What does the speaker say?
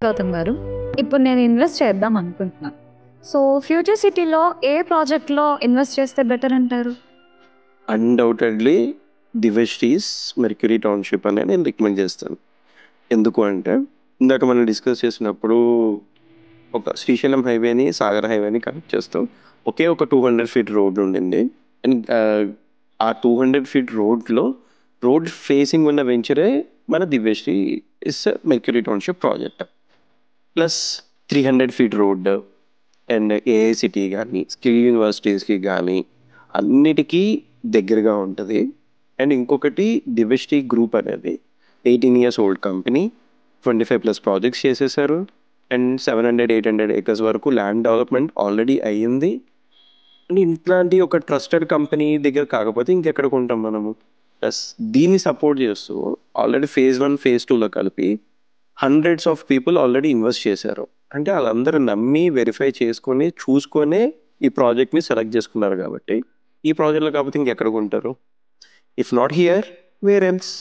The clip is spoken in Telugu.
గౌతమ్ గారు. ఇప్పుడు నేను ఇన్వెస్ట్ చేద్దాం అనుకుంటున్నాను. సో, ఫ్యూచర్ సిటీలో ఏ ప్రాజెక్ట్‌లో ఇన్వెస్ట్ చేస్తే బెటర్ అంటారు? అన్‌డౌటెడ్‌లీ దివెస్టీస్ మెర్క్యూరీ టౌన్‌షిప్ అనే నేను రికమెండ్ చేస్తాను. ఎందుకు అంటే, ఇందాక మనం డిస్కస్ చేసినప్పుడు ఒక శ్రీశైలం హైవేని, సాగర్ హైవేని కనెక్ట్ చేస్తూ ఒకే ఒక 200 ఫీట్ రోడ్ ఉండింది. అండ్ ఆ 200 ఫీట్ రోడ్ ఫేసింగ్ ఉన్న వెంచరే మన Divyasree is mercury township project. Plus 300 feet road and AICTE కానీ స్కిల్ యూనివర్సిటీస్కి కానీ అన్నిటికీ దగ్గరగా ఉంటుంది. అండ్ ఇంకొకటి దివెస్టీ గ్రూప్ అనేది 18 ఇయర్స్ ఓల్డ్ కంపెనీ, 25+ ప్రాజెక్ట్స్ చేసేసారు. అండ్ 700-800 ఏకర్స్ వరకు ల్యాండ్ డెవలప్మెంట్ ఆల్రెడీ అయ్యింది. అండ్ ఇట్లాంటి ఒక ట్రస్టెడ్ కంపెనీ దగ్గర కాకపోతే ఇంకెక్కడికి ఉంటాం మనము. ప్లస్ దీన్ని సపోర్ట్ చేస్తూ ఆల్రెడీ ఫేజ్ 1, ఫేజ్ 2లో కలిపి hundreds of people already invest చేశారు. అంటే వాళ్ళందరూ నమ్మి వెరిఫై చేసుకొని చూసుకొనే ఈ ప్రాజెక్ట్ని సెలెక్ట్ చేసుకున్నారు కాబట్టి ఈ ప్రాజెక్ట్లో కాకపోతే ఇంకెక్కడ కొంటారు? If not here, where else?